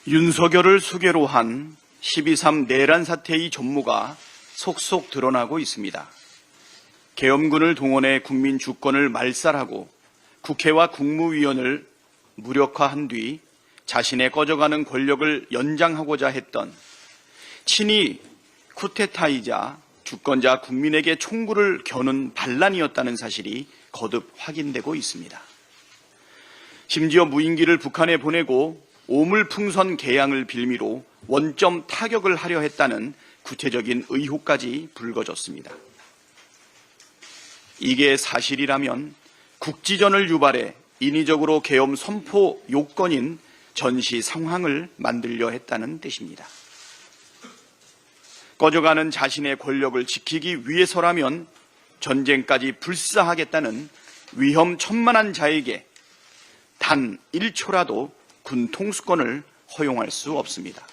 윤석열을 수괴로 한 12.3 내란 사태의 전모가 속속 드러나고 있습니다. 계엄군을 동원해 국민 주권을 말살하고 국회와 국무위원을 무력화한 뒤 자신의 꺼져가는 권력을 연장하고자 했던 친이 쿠데타이자 주권자 국민에게 총구를 겨눈 반란이었다는 사실이 거듭 확인되고 있습니다. 심지어 무인기를 북한에 보내고 오물풍선 개양을 빌미로 원점 타격을 하려 했다는 구체적인 의혹까지 불거졌습니다. 이게 사실이라면 국지전을 유발해 인위적으로 계엄 선포 요건인 전시 상황을 만들려 했다는 뜻입니다. 꺼져가는 자신의 권력을 지키기 위해서라면 전쟁까지 불사하겠다는 위험천만한 자에게 단 1초라도 군 통수권을 허용할 수 없습니다.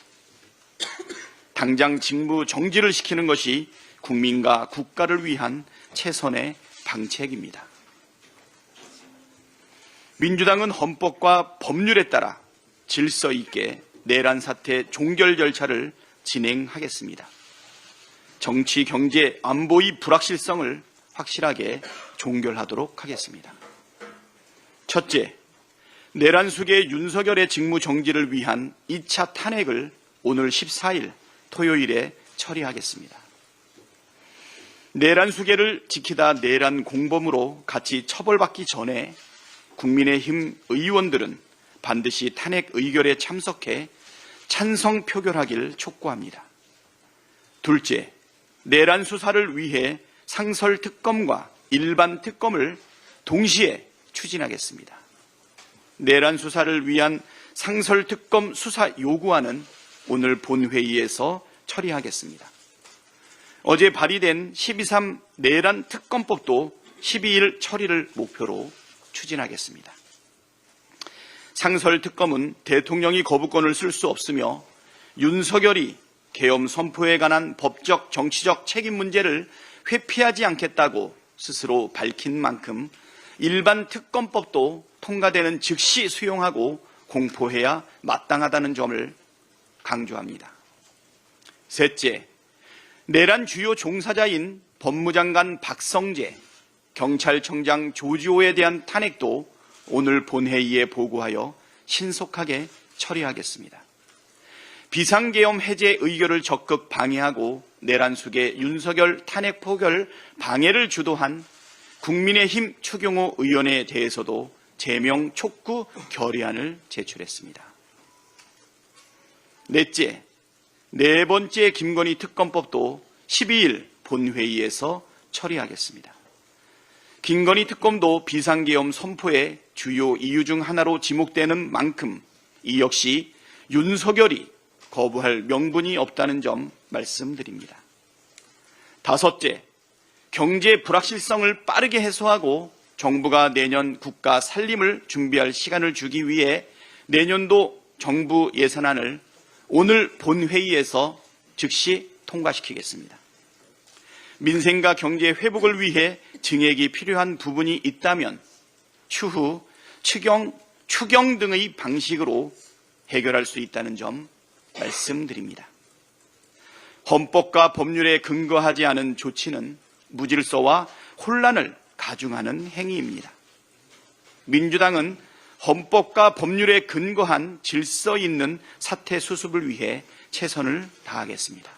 당장 직무 정지를 시키는 것이 국민과 국가를 위한 최선의 방책입니다. 민주당은 헌법과 법률에 따라 질서 있게 내란 사태 종결 절차를 진행하겠습니다. 정치, 경제, 안보의 불확실성을 확실하게 종결하도록 하겠습니다. 첫째, 내란 수계 윤석열의 직무 정지를 위한 2차 탄핵을 오늘 14일 토요일에 처리하겠습니다. 내란 수계를 지키다 내란 공범으로 같이 처벌받기 전에 국민의힘 의원들은 반드시 탄핵 의결에 참석해 찬성 표결하길 촉구합니다. 둘째, 내란 수사를 위해 상설특검과 일반 특검을 동시에 추진하겠습니다. 내란 수사를 위한 상설특검 수사 요구안은 오늘 본회의에서 처리하겠습니다. 어제 발의된 12.3 내란 특검법도 12일 처리를 목표로 추진하겠습니다. 상설특검은 대통령이 거부권을 쓸 수 없으며 윤석열이 계엄 선포에 관한 법적, 정치적 책임 문제를 회피하지 않겠다고 스스로 밝힌 만큼 일반 특검법도 통과되는 즉시 수용하고 공포해야 마땅하다는 점을 강조합니다. 셋째, 내란 주요 종사자인 법무장관 박성재, 경찰청장 조지호에 대한 탄핵도 오늘 본회의에 보고하여 신속하게 처리하겠습니다. 비상계엄 해제 의결을 적극 방해하고 내란 수계 윤석열 탄핵 포결 방해를 주도한 국민의힘 추경호 의원에 대해서도 제명 촉구 결의안을 제출했습니다. 넷째, 네 번째 김건희 특검법도 12일 본회의에서 처리하겠습니다. 김건희 특검도 비상계엄 선포의 주요 이유 중 하나로 지목되는 만큼 이 역시 윤석열이 거부할 명분이 없다는 점 말씀드립니다. 다섯째, 경제 불확실성을 빠르게 해소하고 정부가 내년 국가 살림을 준비할 시간을 주기 위해 내년도 정부 예산안을 오늘 본회의에서 즉시 통과시키겠습니다. 민생과 경제 회복을 위해 증액이 필요한 부분이 있다면 추후 추경 등의 방식으로 해결할 수 있다는 점 말씀드립니다. 헌법과 법률에 근거하지 않은 조치는 무질서와 혼란을 가중하는 행위입니다. 민주당은 헌법과 법률에 근거한 질서 있는 사태 수습을 위해 최선을 다하겠습니다.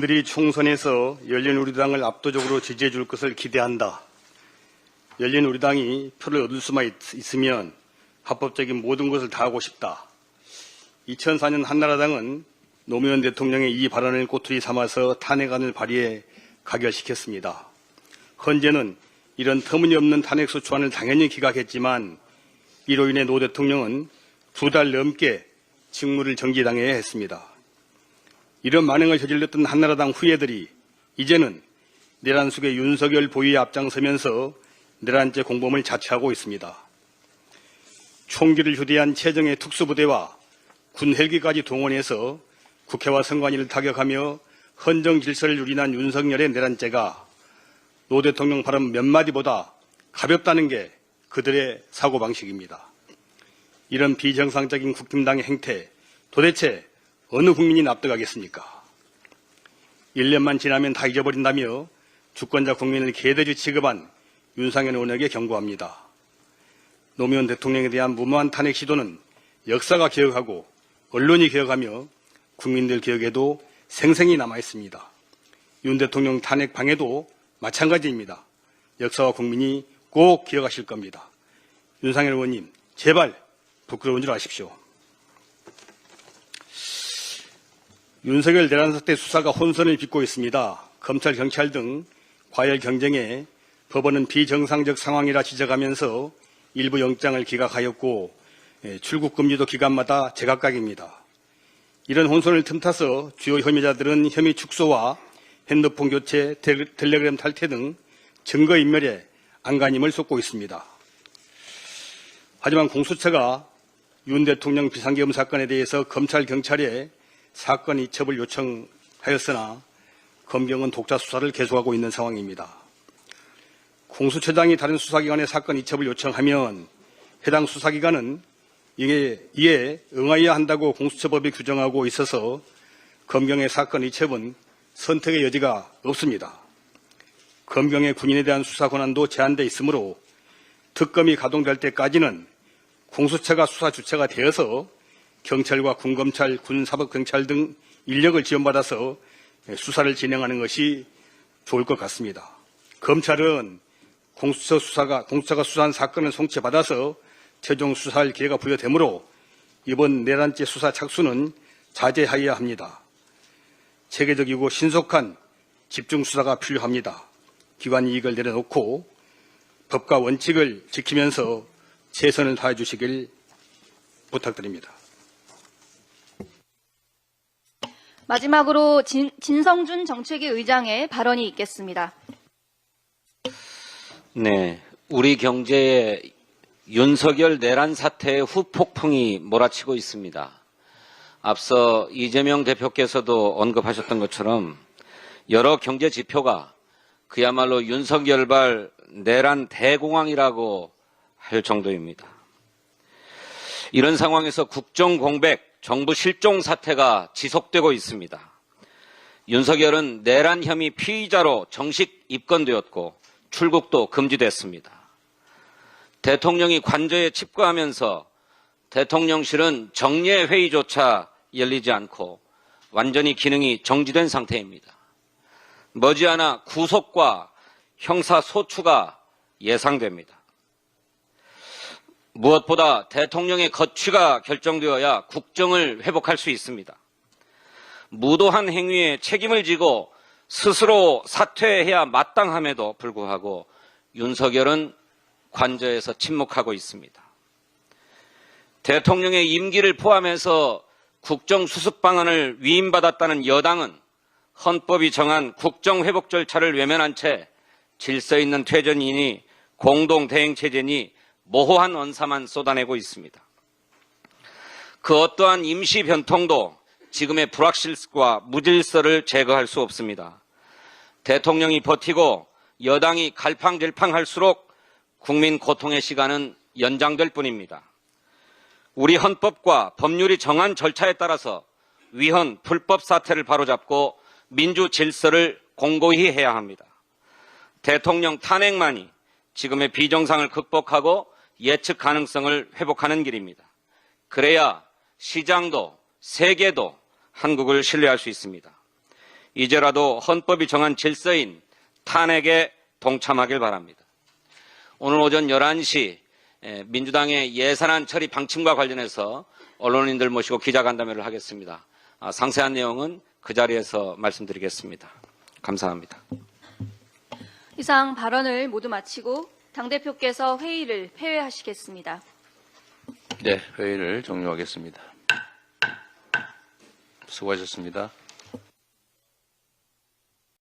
들이 총선에서 열린우리당을 압도적으로 지지해 줄 것을 기대한다. 열린우리당이 표를 얻을 수만 있으면 합법적인 모든 것을 다 하고 싶다. 2004년 한나라당은 노무현 대통령의 이 발언을 꼬투리 삼아서 탄핵안을 발의해 가결시켰습니다. 헌재는 이런 터무니없는 탄핵소추안을 당연히 기각했지만 이로 인해 노 대통령은 2달 넘게 직무를 정지당해야 했습니다. 이런 만행을 저질렀던 한나라당 후예들이 이제는 내란 속의 윤석열 보위에 앞장서면서 내란죄 공범을 자처하고 있습니다. 총기를 휴대한 최정예 특수부대와 군 헬기까지 동원해서 국회와 선관위를 타격하며 헌정 질서를 유린한 윤석열의 내란죄가 노 대통령 발언 몇 마디보다 가볍다는 게 그들의 사고방식입니다. 이런 비정상적인 국힘당의 행태, 도대체 어느 국민이 납득하겠습니까? 1년만 지나면 다 잊어버린다며 주권자 국민을 개돼지 취급한 윤상현 의원에게 경고합니다. 노무현 대통령에 대한 무모한 탄핵 시도는 역사가 기억하고 언론이 기억하며 국민들 기억에도 생생히 남아있습니다. 윤 대통령 탄핵 방해도 마찬가지입니다. 역사와 국민이 꼭 기억하실 겁니다. 윤상현 의원님, 제발 부끄러운 줄 아십시오. 윤석열 내란 사태 수사가 혼선을 빚고 있습니다. 검찰, 경찰 등 과열 경쟁에 법원은 비정상적 상황이라 지적하면서 일부 영장을 기각하였고 출국 금지도 기간마다 제각각입니다. 이런 혼선을 틈타서 주요 혐의자들은 혐의 축소와 핸드폰 교체, 텔레그램 탈퇴 등 증거인멸에 안간힘을 쏟고 있습니다. 하지만 공수처가 윤 대통령 비상계엄 사건에 대해서 검찰, 경찰에 사건 이첩을 요청하였으나 검경은 독자 수사를 계속하고 있는 상황입니다. 공수처장이 다른 수사기관에 사건 이첩을 요청하면 해당 수사기관은 이에 응하여야 한다고 공수처법이 규정하고 있어서 검경의 사건 이첩은 선택의 여지가 없습니다. 검경의 군인에 대한 수사 권한도 제한되어 있으므로 특검이 가동될 때까지는 공수처가 수사 주체가 되어서 경찰과 군검찰, 군사법경찰 등 인력을 지원받아서 수사를 진행하는 것이 좋을 것 같습니다. 검찰은 공수처가 수사한 사건을 송치받아서 최종 수사할 기회가 부여되므로 이번 내란죄 수사 착수는 자제하여야 합니다. 체계적이고 신속한 집중 수사가 필요합니다. 기관 이익을 내려놓고 법과 원칙을 지키면서 최선을 다해 주시길 부탁드립니다. 마지막으로 진성준 정책위 의장의 발언이 있겠습니다. 네, 우리 경제에 윤석열 내란 사태의 후폭풍이 몰아치고 있습니다. 앞서 이재명 대표께서도 언급하셨던 것처럼 여러 경제 지표가 그야말로 윤석열발 내란 대공황이라고 할 정도입니다. 이런 상황에서 국정 공백, 정부 실종 사태가 지속되고 있습니다. 윤석열은 내란 혐의 피의자로 정식 입건되었고 출국도 금지됐습니다. 대통령이 관저에 칩거하면서 대통령실은 정례 회의조차 열리지 않고 완전히 기능이 정지된 상태입니다. 머지않아 구속과 형사소추가 예상됩니다. 무엇보다 대통령의 거취가 결정되어야 국정을 회복할 수 있습니다. 무도한 행위에 책임을 지고 스스로 사퇴해야 마땅함에도 불구하고 윤석열은 관저에서 침묵하고 있습니다. 대통령의 임기를 포함해서 국정수습 방안을 위임받았다는 여당은 헌법이 정한 국정회복 절차를 외면한 채 질서 있는 퇴전이니 공동대행체제니 모호한 언사만 쏟아내고 있습니다. 그 어떠한 임시 변통도 지금의 불확실과 무질서를 제거할 수 없습니다. 대통령이 버티고 여당이 갈팡질팡할수록 국민 고통의 시간은 연장될 뿐입니다. 우리 헌법과 법률이 정한 절차에 따라서 위헌, 불법 사태를 바로잡고 민주 질서를 공고히 해야 합니다. 대통령 탄핵만이 지금의 비정상을 극복하고 예측 가능성을 회복하는 길입니다. 그래야 시장도 세계도 한국을 신뢰할 수 있습니다. 이제라도 헌법이 정한 질서인 탄핵에 동참하길 바랍니다. 오늘 오전 11시 민주당의 예산안 처리 방침과 관련해서 언론인들 모시고 기자간담회를 하겠습니다. 상세한 내용은 그 자리에서 말씀드리겠습니다. 감사합니다. 이상 발언을 모두 마치고 당대표께서 회의를 폐회하시겠습니다. 네, 회의를 종료하겠습니다. 수고하셨습니다.